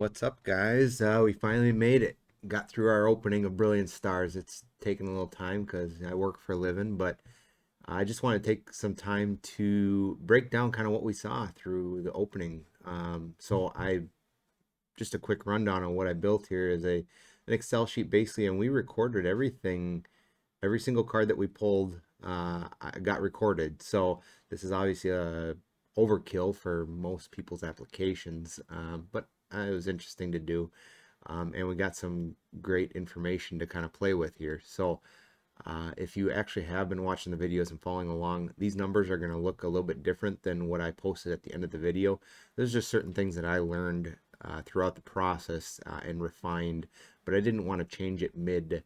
What's up, guys? We finally made it. Got through our opening of Brilliant Stars. It's taken a little time because I work for a living, but I just want to take some time to break down kind of what we saw through the opening. Just a quick rundown on what I built here is an Excel sheet basically, and we recorded everything, every single card that we pulled. I got recorded. So this is obviously a overkill for most people's applications, but it was interesting to do. And we got some great information to kind of play with here. So if you actually have been watching the videos and following along, these numbers are going to look a little bit different than what I posted at the end of the video. There's just certain things that I learned throughout the process and refined, but I didn't want to change it mid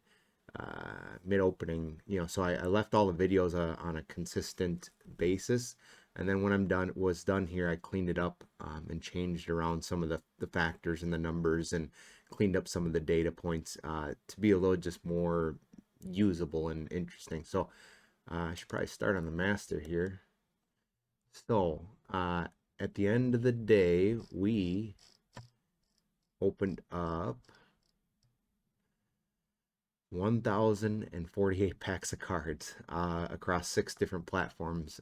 opening, so I left all the videos on a consistent basis. And then when was done here, I cleaned it up and changed around some of the factors and the numbers and cleaned up some of the data points to be a little just more usable and interesting. So I should probably start on the master here. So at the end of the day, we opened up 1,048 packs of cards across 6 different platforms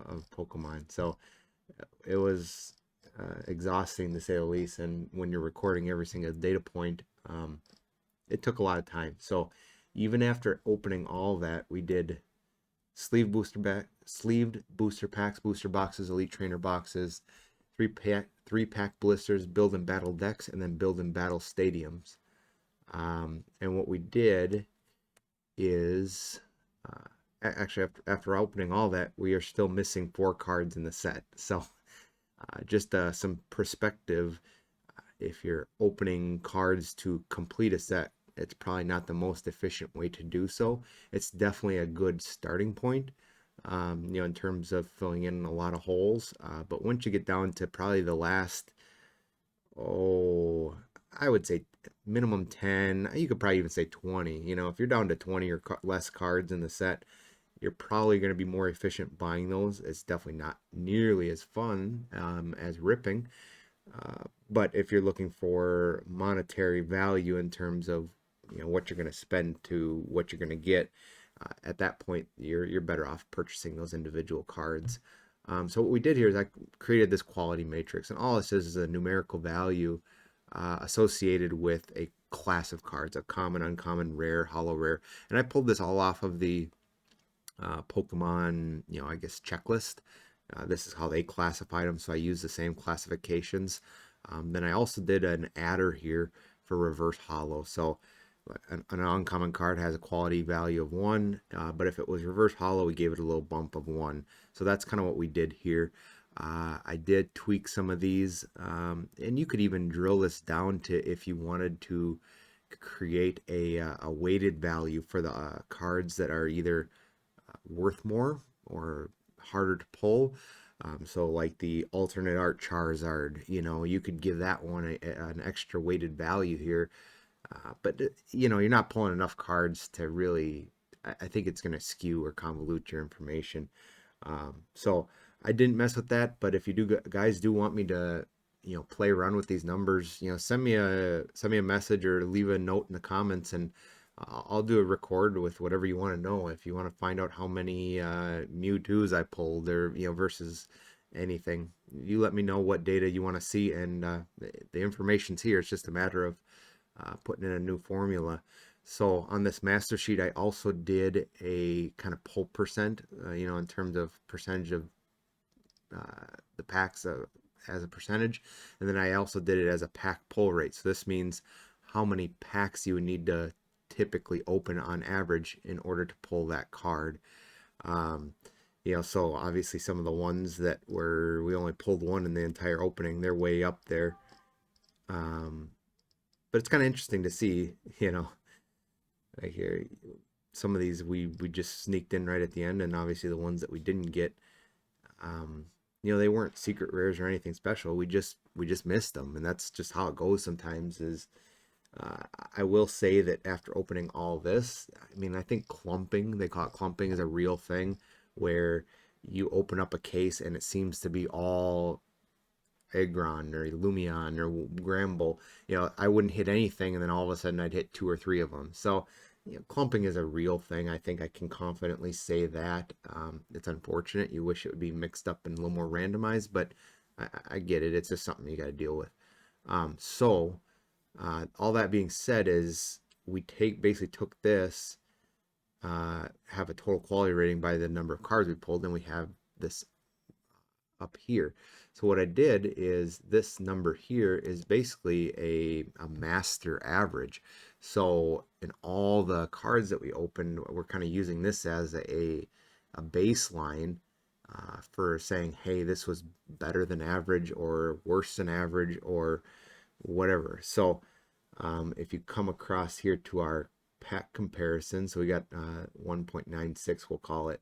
of Pokemon. So it was exhausting to say the least. And when you're recording every single data point, it took a lot of time. So even after opening all that, we did sleeved booster packs, booster boxes, elite trainer boxes, three pack blisters, build and battle decks, and then build and battle stadiums. And what we did is actually after opening all that, we are still missing 4 cards in the set. So just some perspective, if you're opening cards to complete a set, it's probably not the most efficient way to do so. It's definitely a good starting point, in terms of filling in a lot of holes. But once you get down to probably the last, I would say minimum 10, you could probably even say 20. If you're down to 20 or less cards in the set, you're probably going to be more efficient buying those. It's definitely not nearly as fun as ripping. But if you're looking for monetary value in terms of what you're going to spend to what you're going to get, at that point you're better off purchasing those individual cards. So what we did here is I created this quality matrix, and all it says is a numerical value associated with a class of cards, a common, uncommon, rare, hollow rare. And I pulled this all off of the Pokemon, I guess checklist. This is how they classified them, so I used the same classifications. Then I also did an adder here for reverse hollow. So an uncommon card has a quality value of 1, but if it was reverse hollow, we gave it a little bump of 1. So that's kind of what we did here. I did tweak some of these, and you could even drill this down to if you wanted to create a weighted value for the cards that are either worth more or harder to pull. So like the alternate art Charizard, you could give that one an extra weighted value here. But you're not pulling enough cards to really, I think it's going to skew or convolute your information. So I didn't mess with that, but if you guys do want me to, play around with these numbers, send me a message or leave a note in the comments, and I'll do a record with whatever you want to know. If you want to find out how many Mewtwo's I pulled, or versus anything, you let me know what data you want to see, and the information's here. It's just a matter of putting in a new formula. So on this master sheet, I also did a kind of pull percent, in terms of percentage of the packs as a percentage. And then I also did it as a pack pull rate. So this means how many packs you would need to typically open on average in order to pull that card. So obviously some of the ones that we only pulled 1 in the entire opening, they're way up there. But it's kind of interesting to see, like here, some of these we just sneaked in right at the end, and obviously the ones that we didn't get, they weren't secret rares or anything special. We just missed them, and that's just how it goes sometimes. I will say that after opening all this, I think clumping, they call it clumping, is a real thing where you open up a case and it seems to be all Aggron or Lumion or Gramble, I wouldn't hit anything, and then all of a sudden I'd hit two or three of them. So, clumping is a real thing. I think I can confidently say that. It's unfortunate. You wish it would be mixed up and a little more randomized, but I get it. It's just something you got to deal with. All that being said is we basically took this, have a total quality rating by the number of cards we pulled, and we have this up here. So what I did is this number here is basically a master average. So in all the cards that we opened, we're kind of using this as a baseline for saying, hey, this was better than average or worse than average or whatever. So if you come across here to our pack comparison, so we got 1.96, we'll call it.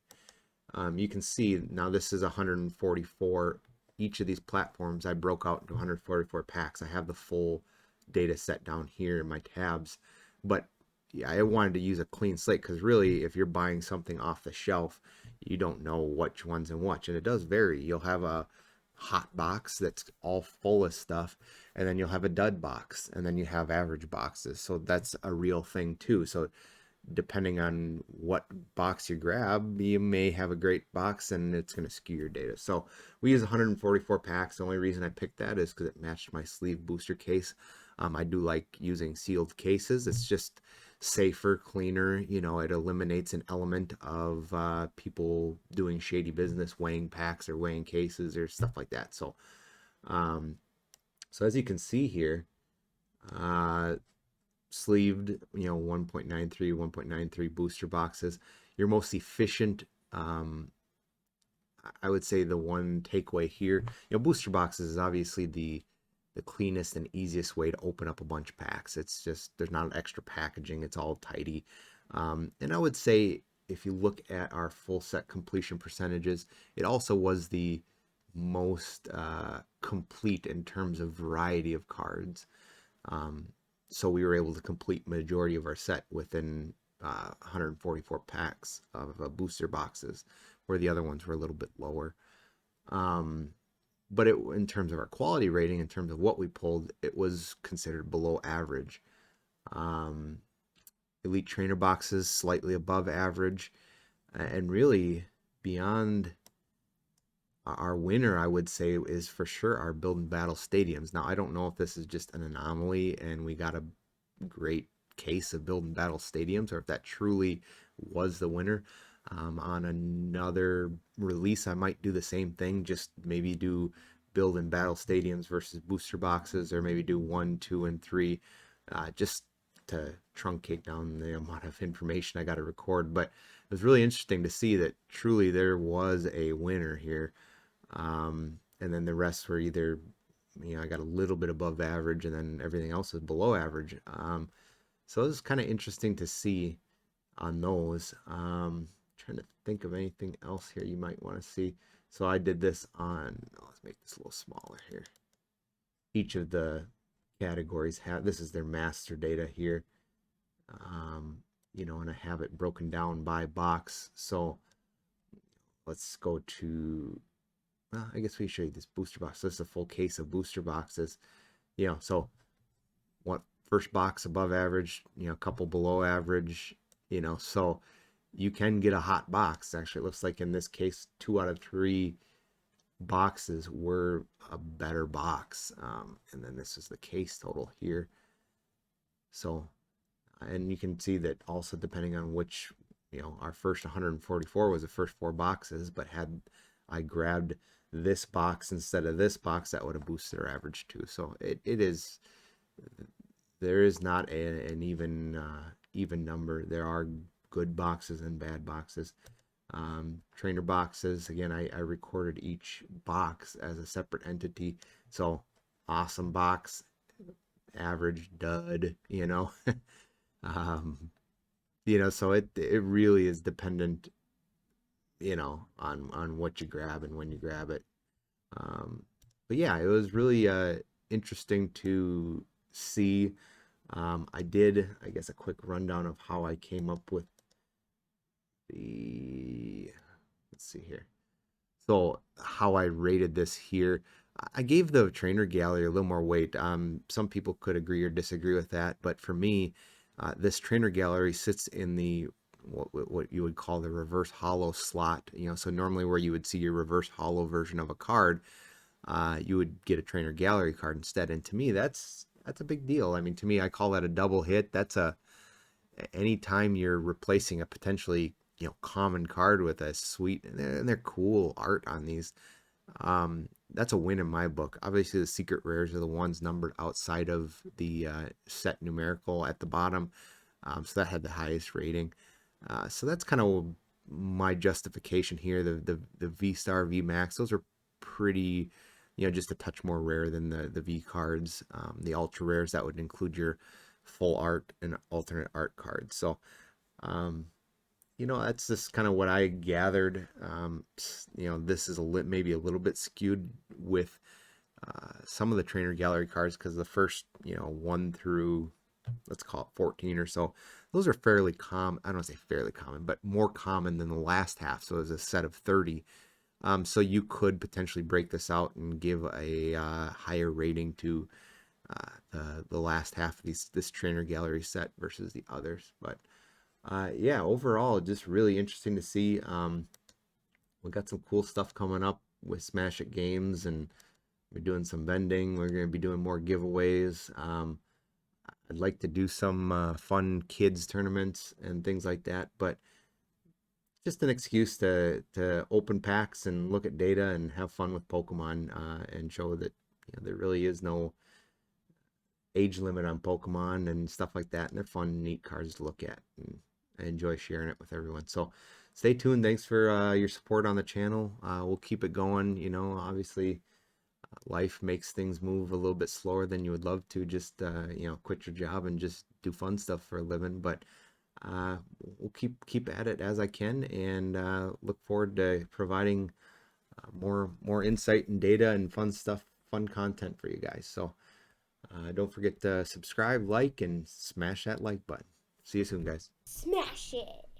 You can see now this is 144. Each of these platforms I broke out into 144 packs. I have the full data set down here in my tabs, but yeah, I wanted to use a clean slate because really, if you're buying something off the shelf, you don't know which one's in which, and it does vary. You'll have a hot box that's all full of stuff, and then you'll have a dud box, and then you have average boxes. So that's a real thing too. So depending on what box you grab, you may have a great box and it's going to skew your data. So we use 144 packs. The only reason I picked that is because it matched my sleeve booster case. I do like using sealed cases. It's just safer, cleaner. It eliminates an element of people doing shady business, weighing packs or weighing cases or stuff like that. So, so as you can see here, sleeved, 1.93, 1.93 booster boxes. Your most efficient, I would say the one takeaway here, booster boxes is obviously the cleanest and easiest way to open up a bunch of packs. It's just, there's not extra packaging. It's all tidy. And I would say if you look at our full set completion percentages, it also was the most complete in terms of variety of cards. So we were able to complete majority of our set within 144 packs of booster boxes, where the other ones were a little bit lower. But in terms of our quality rating, in terms of what we pulled, it was considered below average. Elite trainer boxes slightly above average, and really beyond our winner, I would say, is for sure our build and battle stadiums. Now, I don't know if this is just an anomaly and we got a great case of build and battle stadiums, or if that truly was the winner. On another release, I might do the same thing, just maybe do build and battle stadiums versus booster boxes, or maybe do 1, 2, and 3, just to truncate down the amount of information I got to record. But it was really interesting to see that truly there was a winner here. And then the rest were either, I got a little bit above average, and then everything else is below average. So it was kind of interesting to see on those. Trying to think of anything else here you might want to see. So I did this on, let's make this a little smaller here. Each of the categories have, this is their master data here. And I have it broken down by box. So let's go to, I guess we show you this booster box. This is a full case of booster boxes. So what, first box above average, a couple below average, so you can get a hot box. Actually, it looks like in this case, 2 out of 3 boxes were a better box. And then this is the case total here. So, and you can see that also depending on which, our first 144 was the first 4 boxes, but had I grabbed this box instead of this box, that would have boosted our average too. So there is not an even number. There are good boxes and bad boxes. Trainer boxes, again, I recorded each box as a separate entity. So awesome box, average, dud, so it really is dependent, on what you grab and when you grab it. But yeah, it was really interesting to see. I did, I guess, a quick rundown of how I came up with let's see here. So how I rated this here, I gave the trainer gallery a little more weight. Some people could agree or disagree with that, but for me, this trainer gallery sits in the what you would call the reverse hollow slot. You know, so normally where you would see your reverse hollow version of a card, you would get a trainer gallery card instead. And to me, that's a big deal. I mean, to me, I call that a double hit. That's a anytime you're replacing a potentially common card with a sweet and they're cool art on these, that's a win in my book. Obviously, the secret rares are the ones numbered outside of the set numerical at the bottom, so that had the highest rating. So that's kind of my justification here. The V Star, V Max, those are pretty, just a touch more rare than the V cards. The ultra rares, that would include your full art and alternate art cards. So, um, that's just kind of what I gathered. This is maybe a little bit skewed with some of the trainer gallery cards because the first, 1 through, let's call it 14 or so, those are fairly common. I don't want to say fairly common, but more common than the last half. So it's a set of 30. So you could potentially break this out and give a higher rating to the last half of this trainer gallery set versus the others. But yeah, overall, just really interesting to see. We got some cool stuff coming up with Smash It Games, and we're doing some vending. We're going to be doing more giveaways. I'd like to do some fun kids tournaments and things like that, but just an excuse to open packs and look at data and have fun with Pokemon, and show that there really is no age limit on Pokemon and stuff like that. And they're fun, neat cards to look at, and I enjoy sharing it with everyone. So stay tuned. Thanks for your support on the channel. We'll keep it going. Obviously, life makes things move a little bit slower than you would love to. Just quit your job and just do fun stuff for a living. But we'll keep at it as I can, and look forward to providing more insight and data and fun stuff, fun content for you guys. So don't forget to subscribe, like, and smash that like button. See you soon, guys. Smash it!